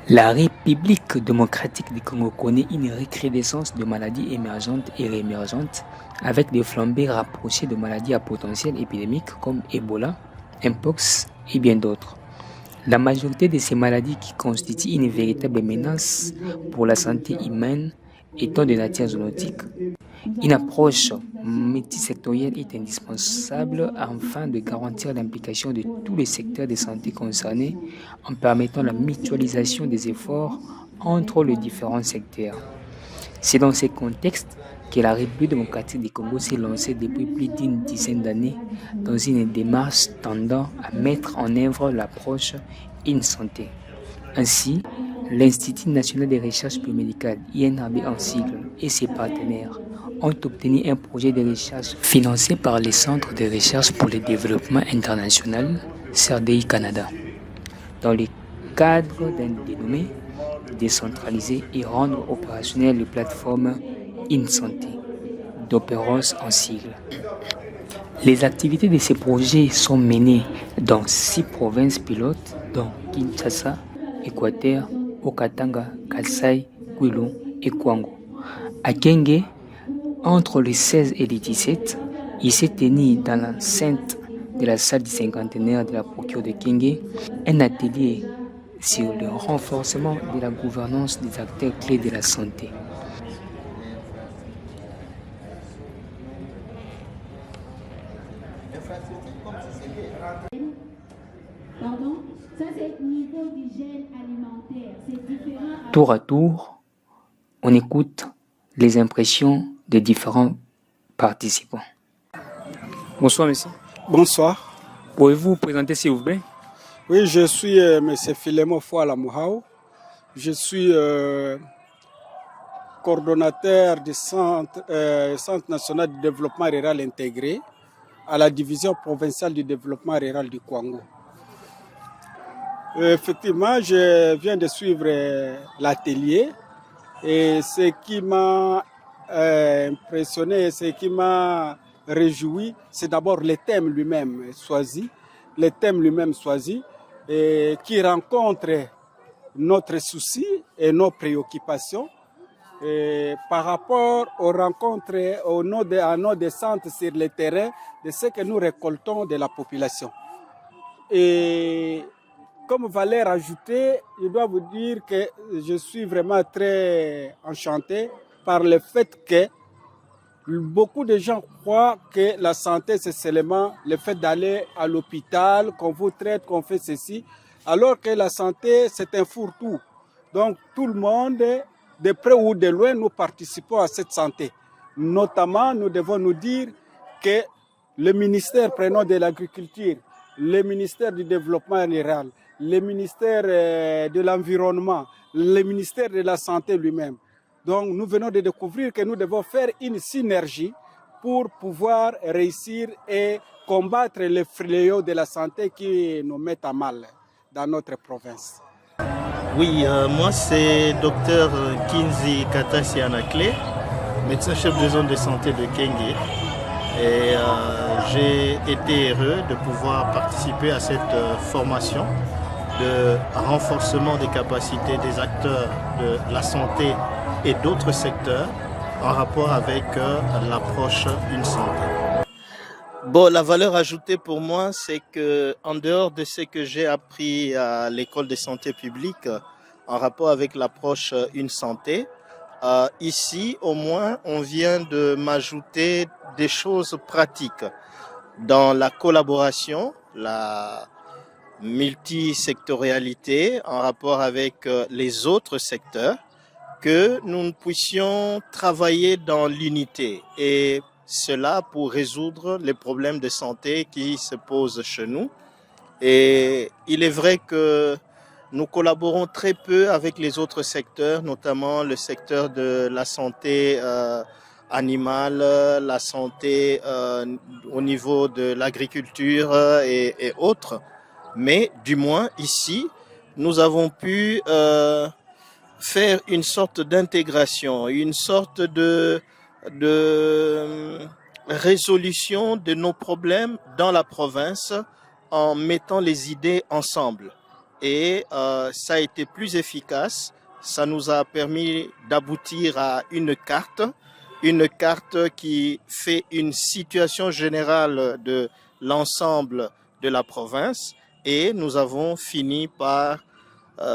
La République démocratique du Congo connaît une recrudescence de maladies émergentes et réémergentes avec des flambées rapprochées de maladies à potentiel épidémique comme Ebola, Mpox et bien d'autres. La majorité de ces maladies qui constituent une véritable menace pour la santé humaine étant de nature zoonotique, une approche multisectorielle est indispensable afin de garantir l'implication de tous les secteurs de santé concernés en permettant la mutualisation des efforts entre les différents secteurs. C'est dans ce contexte que la République démocratique du Congo s'est lancée depuis plus d'une dizaine d'années dans une démarche tendant à mettre en œuvre l'approche In Santé. Ainsi, l'Institut national de recherche biomédicale, INRB en sigle, et ses partenaires ont obtenu un projet de recherche financé par le Centre de recherche pour le développement international, CRDI Canada, dans le cadre d'un dénommé décentraliser et rendre opérationnelle les plateformes InSanté, d'Opéros en sigle. Les activités de ces projets sont menées dans 6 provinces pilotes, dont Kinshasa, Équateur, Okatanga, Kasaï, Kwilu et Kwango. À Kenge, entre le 16 et le 17, il s'est tenu dans l'enceinte de la salle du cinquantenaire de la procure de Kenge un atelier sur le renforcement de la gouvernance des acteurs clés de la santé. Tour à tour, on écoute les impressions des différents participants. Bonsoir, monsieur. Bonsoir. Pouvez-vous vous présenter, s'il vous plaît? Oui, je suis M. Philémon Fouala Mouhao. Je suis coordonnateur du Centre national de développement rural intégré à la division provinciale du développement rural du Kwango. Effectivement, je viens de suivre l'atelier et ce qui m'a impressionné, ce qui m'a réjoui, c'est d'abord le thème lui-même choisi. Le thème lui-même choisi et qui rencontre notre souci et nos préoccupations et par rapport aux rencontres, à nos descentes sur le terrain de ce que nous récoltons de la population. Et comme valeur ajoutée, je dois vous dire que je suis vraiment très enchanté par le fait que beaucoup de gens croient que la santé, c'est seulement le fait d'aller à l'hôpital, qu'on vous traite, qu'on fait ceci, alors que la santé, c'est un fourre-tout. Donc, tout le monde, de près ou de loin, nous participons à cette santé. Notamment, nous devons nous dire que le ministère, prenons de l'agriculture, le ministère du développement rural, le ministère de l'environnement, le ministère de la santé lui-même. Donc, nous venons de découvrir que nous devons faire une synergie pour pouvoir réussir et combattre les fléaux de la santé qui nous mettent à mal dans notre province. Oui, moi c'est Dr Kinzi Katasi Anakle, médecin-chef de zone de santé de Kenge. Et j'ai été heureux de pouvoir participer à cette formation de renforcement des capacités des acteurs de la santé et d'autres secteurs en rapport avec l'approche Une Santé. Bon, la valeur ajoutée pour moi, c'est que en dehors de ce que j'ai appris à l'école de santé publique en rapport avec l'approche Une Santé, ici au moins on vient de m'ajouter des choses pratiques dans la collaboration, la multisectorialité en rapport avec les autres secteurs, que nous puissions travailler dans l'unité et cela pour résoudre les problèmes de santé qui se posent chez nous. Et il est vrai que nous collaborons très peu avec les autres secteurs, notamment le secteur de la santé animale, la santé au niveau de l'agriculture et autres. Mais du moins ici, nous avons pu faire une sorte d'intégration, une sorte de résolution de nos problèmes dans la province en mettant les idées ensemble. et ça a été plus efficace. Ça nous a permis d'aboutir à une carte qui fait une situation générale de l'ensemble de la province, et nous avons fini par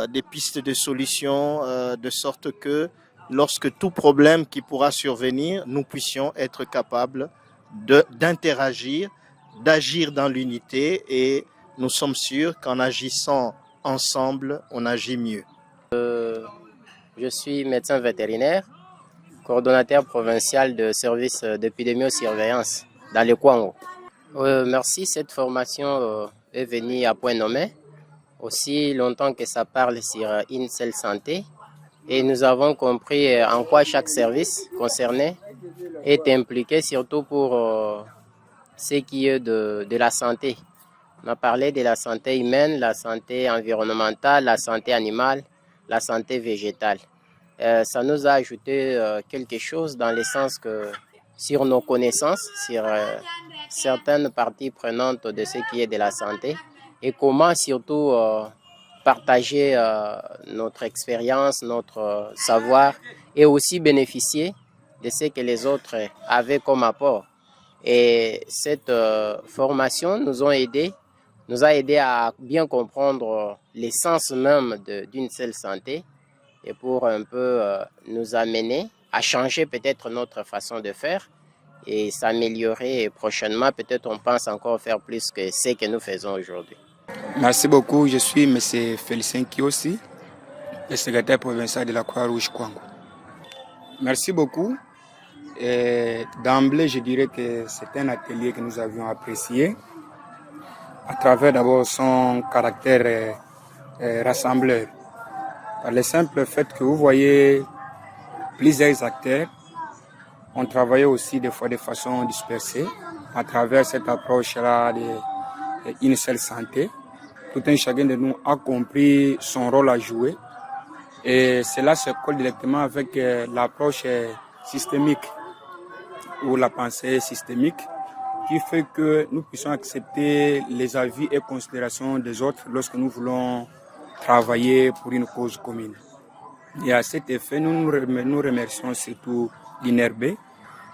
des pistes de solutions de sorte que lorsque tout problème qui pourra survenir, nous puissions être capables d'interagir, d'agir dans l'unité, et nous sommes sûrs qu'en agissant ensemble, on agit mieux. Je suis médecin vétérinaire, coordonnateur provincial de service d'épidémiosurveillance dans le Kwango. Merci, cette formation est venue à point nommé, aussi longtemps que ça parle sur une seule santé. Et nous avons compris en quoi chaque service concerné est impliqué, surtout pour ce qui est de la santé. On a parlé de la santé humaine, la santé environnementale, la santé animale, la santé végétale. Ça nous a ajouté quelque chose dans le sens que sur nos connaissances, sur certaines parties prenantes de ce qui est de la santé, et comment surtout partager notre expérience, notre savoir, et aussi bénéficier de ce que les autres avaient comme apport. Et cette formation nous a aidé à bien comprendre l'essence même d'une seule santé, et pour un peu nous amener à changer peut-être notre façon de faire et s'améliorer prochainement. Peut-être on pense encore faire plus que ce que nous faisons aujourd'hui. Merci beaucoup. Je suis M. Félicien Kiossi, le secrétaire provincial de la Croix-Rouge Kwango. Merci beaucoup. D'emblée, je dirais que c'est un atelier que nous avions apprécié à travers d'abord son caractère rassembleur. Par le simple fait que vous voyez plusieurs acteurs ont travaillé aussi des fois de façon dispersée à travers cette approche-là d'une seule santé. Tout un chacun de nous a compris son rôle à jouer, et cela se colle directement avec l'approche systémique ou la pensée systémique, qui fait que nous puissions accepter les avis et considérations des autres lorsque nous voulons travailler pour une cause commune. Et à cet effet, nous remercions surtout l'INRB,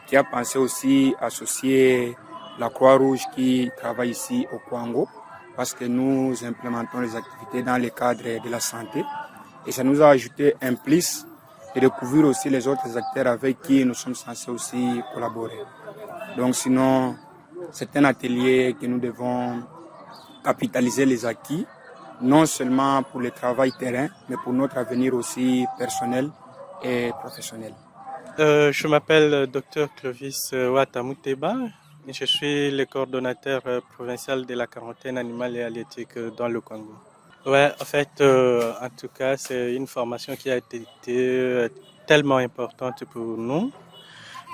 qui a pensé aussi associer la Croix-Rouge qui travaille ici au Kwango, parce que nous implémentons les activités dans le cadre de la santé. Et ça nous a ajouté un plus de découvrir aussi les autres acteurs avec qui nous sommes censés aussi collaborer. Donc sinon, c'est un atelier que nous devons capitaliser les acquis, non seulement pour le travail terrain, mais pour notre avenir aussi personnel et professionnel. Je m'appelle Dr Clovis Watamuteba. Je suis le coordonnateur provincial de la quarantaine animale et halieutique dans le Congo. Ouais, en fait, en tout cas, c'est une formation qui a été tellement importante pour nous,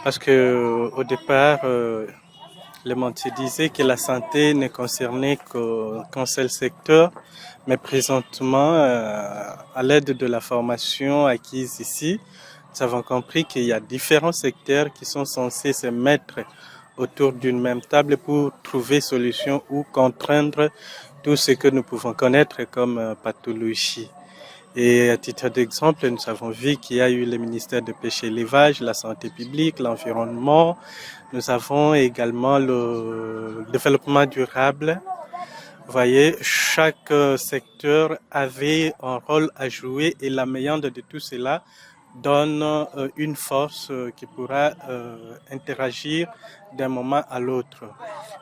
parce que au départ, le monde se disait que la santé ne concernait qu'un seul secteur, mais présentement, à l'aide de la formation acquise ici, nous avons compris qu'il y a différents secteurs qui sont censés se mettre autour d'une même table pour trouver solution ou contraindre tout ce que nous pouvons connaître comme pathologie. Et à titre d'exemple, nous avons vu qu'il y a eu le ministère de Pêche et Élevage, la santé publique, l'environnement. Nous avons également le développement durable. Vous voyez, chaque secteur avait un rôle à jouer, et la méandre de tout cela donne une force qui pourra interagir d'un moment à l'autre.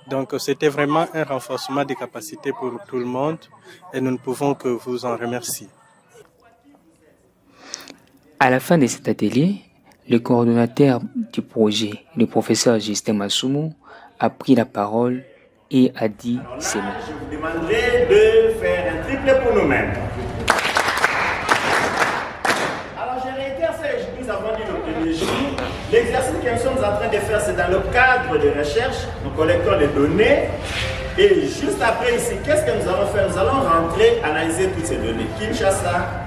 Donc c'était vraiment un renforcement des capacités pour tout le monde, et nous ne pouvons que vous en remercier. À la fin de cet atelier, le coordonnateur du projet, le professeur Justin Masumu, a pris la parole et a dit ces mots. Je vous demanderai de faire un triplé pour nous-mêmes. Alors je réitère ce que nous avons dit le premier jour. L'exercice que nous sommes en train de faire, c'est dans le cadre de recherche. Nous collectons les données. Et juste après ici, qu'est-ce que nous allons faire? Nous allons rentrer, analyser toutes ces données. Kinshasa,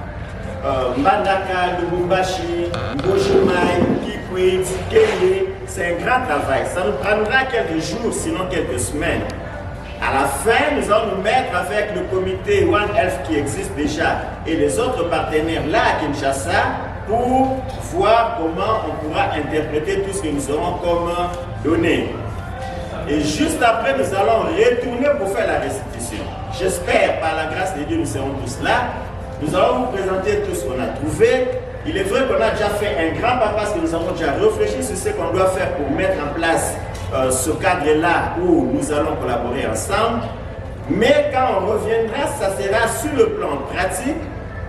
Mbandaka, Lubumbashi, Mboshimai, Kikwit, Kenge. C'est un grand travail. Ça nous prendra quelques jours, sinon quelques semaines. À la fin, nous allons nous mettre avec le comité One Health qui existe déjà et les autres partenaires là à Kinshasa pour voir comment on pourra interpréter tout ce que nous aurons comme données. Et juste après, nous allons retourner pour faire la restitution. J'espère, par la grâce de Dieu, nous serons tous là. Nous allons vous présenter tout ce qu'on a trouvé. Il est vrai qu'on a déjà fait un grand pas parce que nous avons déjà réfléchi sur ce qu'on doit faire pour mettre en place ce cadre-là où nous allons collaborer ensemble. Mais quand on reviendra, ça sera sur le plan pratique,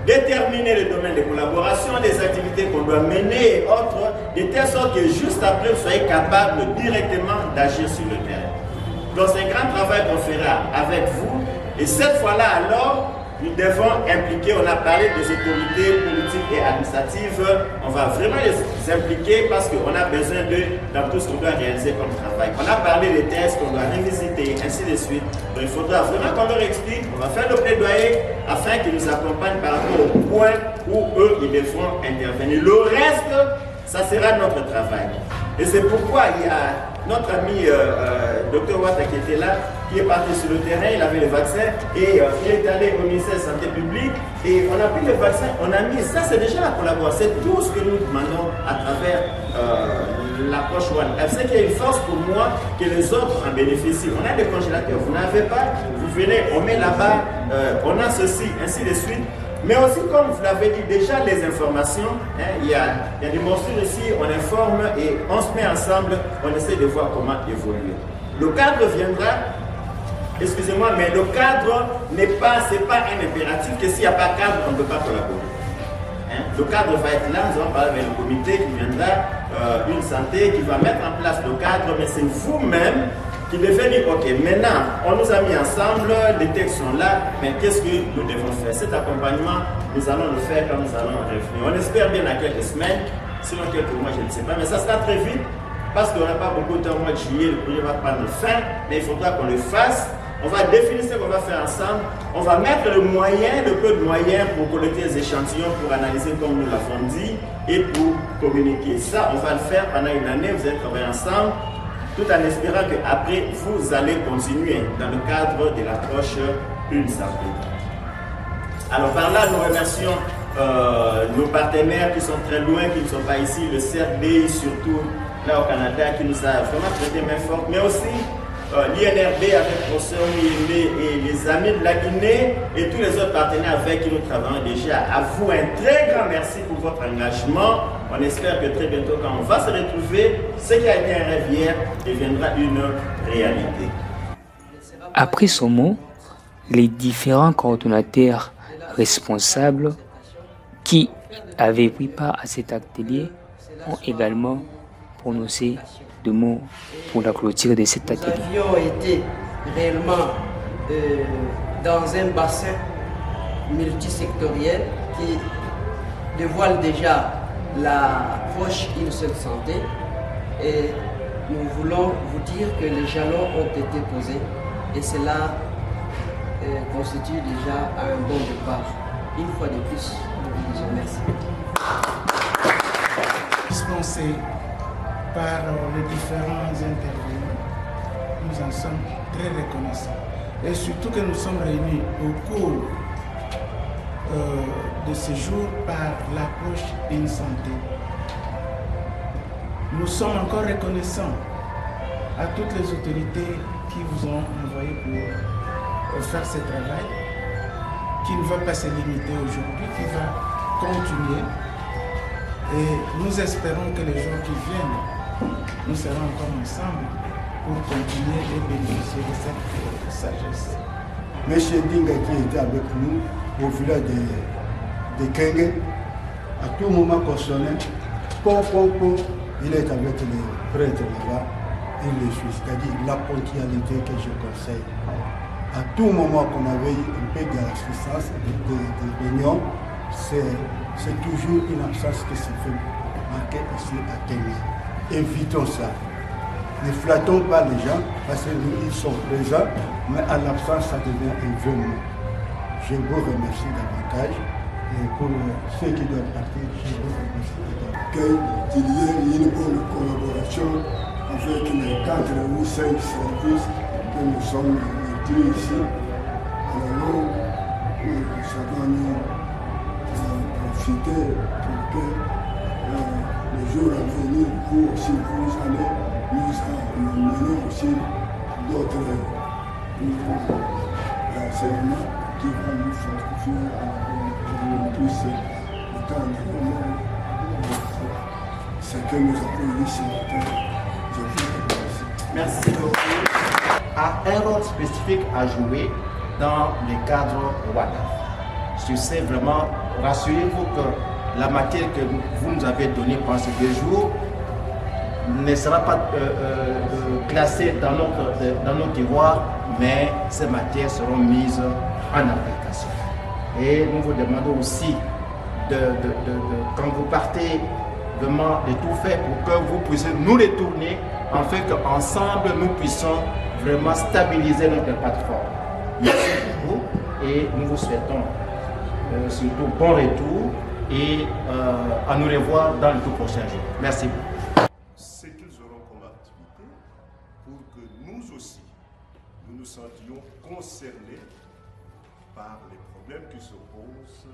déterminer le domaine de collaboration, des activités qu'on doit mener et autres, de telle sorte que juste après, vous soyez capable directement d'agir sur le terrain. Donc c'est un grand travail qu'on fera avec vous. Et cette fois-là, alors, nous devons impliquer, on a parlé des autorités politiques et administratives, on va vraiment les impliquer parce qu'on a besoin d'eux dans tout ce qu'on doit réaliser comme travail. On a parlé des tests qu'on doit revisiter, ainsi de suite. Donc il faudra vraiment qu'on leur explique, on va faire le plaidoyer afin qu'ils nous accompagnent par rapport au point où eux, ils devront intervenir. Le reste, ça sera notre travail. Et c'est pourquoi il y a notre ami Dr Wata qui était là, qui est parti sur le terrain, il avait le vaccin et il est allé au ministère de la Santé publique et on a pris le vaccin, on a mis, ça c'est déjà la collaboration, c'est tout ce que nous demandons à travers l'approche One. C'est qu'il y a une force pour moi que les autres en bénéficient. On a des congélateurs, vous n'avez pas, vous venez, on met là-bas, on a ceci, ainsi de suite. Mais aussi, comme vous l'avez dit, déjà les informations, il y a des morsures ici, on informe et on se met ensemble, on essaie de voir comment évoluer. Le cadre viendra, excusez-moi, mais le cadre n'est pas, c'est pas un impératif que s'il n'y a pas de cadre, on ne peut pas collaborer. Le cadre va être là, nous allons parler avec le comité qui viendra, une santé qui va mettre en place le cadre, mais c'est vous-même qui devait dire, ok, maintenant, on nous a mis ensemble, les textes sont là, mais qu'est-ce que nous devons faire? Cet accompagnement, nous allons le faire quand nous allons revenir. On espère bien dans quelques semaines, sinon quelques mois, je ne sais pas, mais ça sera très vite, parce qu'on n'a pas beaucoup de temps au mois de juillet, le projet va prendre fin, mais il faudra qu'on le fasse. On va définir ce qu'on va faire ensemble, on va mettre le peu de moyens pour collecter les échantillons, pour analyser comme nous l'avons dit, et pour communiquer. Ça, on va le faire pendant une année, vous allez travailler ensemble, tout en espérant qu'après, vous allez continuer dans le cadre de l'approche Une Santé. Alors par là, nous remercions nos partenaires qui sont très loin, qui ne sont pas ici, le CRD, surtout là au Canada, qui nous a vraiment prêté main forte, mais aussi l'INRB avec le professeur Miyembe et les amis de la Guinée et tous les autres partenaires avec qui nous travaillons déjà. À vous, un très grand merci pour votre engagement. On espère que très bientôt, quand on va se retrouver, ce qui a été un rêve hier deviendra une réalité. Après ce mot, les différents coordonnateurs responsables qui avaient pris part à cet atelier ont également prononcé de mots pour la clôture de cet atelier. Nous avions été réellement dans un bassin multisectoriel qui dévoile déjà l'approche Une Seule Santé et nous voulons vous dire que les jalons ont été posés et cela constitue déjà un bon départ. Une fois de plus, nous vous disons merci. Dispensé par les différents intervenants, nous en sommes très reconnaissants. Et surtout que nous sommes réunis au cours de ce jour par l'approche Une Santé. Nous sommes encore reconnaissants à toutes les autorités qui vous ont envoyé pour faire ce travail, qui ne va pas se limiter aujourd'hui, qui va continuer. Et nous espérons que les jours qui viennent, nous serons encore ensemble pour continuer et bénéficier de cette sagesse. Monsieur Dinga qui était avec nous au village de Kenge, à tout moment qu'on sonnait, il est avec les prêtres là-bas, il les suit, c'est-à-dire la ponctualité que je conseille. À tout moment qu'on avait un peu d'assistance, de réunion, c'est toujours une absence qui se fait marquer ici à Kenya. Évitons ça. Ne flattons pas les gens parce qu'ils sont présents, mais à l'absence, ça devient un vieux mot. Je vous remercie davantage et pour ceux qui doivent partir, je vous remercie. Qu'il y ait une bonne collaboration avec les 4 ou 5 services que nous sommes rencontrer ici. Alors, nous avons profité pour que les jours à venir, vous aussi, vous allez nous mener aussi d'autres renseignements qui vont nous fortifier pour que nous puissions étendre ce que nous avons ici. Merci beaucoup. A un rôle spécifique à jouer dans le cadre WADA. Je sais vraiment, rassurez-vous que la matière que vous nous avez donnée pendant ces 2 jours ne sera pas classée dans notre tiroir, mais ces matières seront mises en application. Et nous vous demandons aussi, quand vous partez, vraiment de tout faire pour que vous puissiez nous retourner, afin qu'ensemble nous puissions vraiment stabiliser notre plateforme. Merci beaucoup et nous vous souhaitons surtout bon retour et à nous revoir dans le tout prochain jour. Merci beaucoup. Ce qu'ils auront comme activité pour que nous aussi, nous nous sentions concernés par les problèmes qui se posent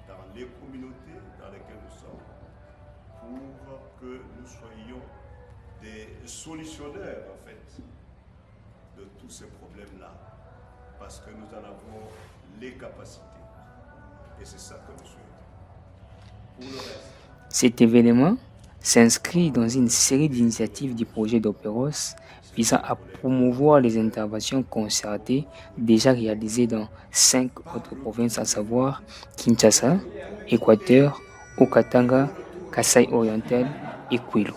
dans les communautés dans lesquelles nous sommes, pour que nous soyons des solutionnaires en fait de tous ces problèmes-là, parce que nous en avons les capacités. Et c'est ça que nous souhaitons. Pour le reste, Cet événement s'inscrit dans une série d'initiatives du projet d'Opéros visant à promouvoir les interventions concertées déjà réalisées dans 5 autres provinces, à savoir Kinshasa, Équateur, Okatanga, Kasaï oriental et Kwilu.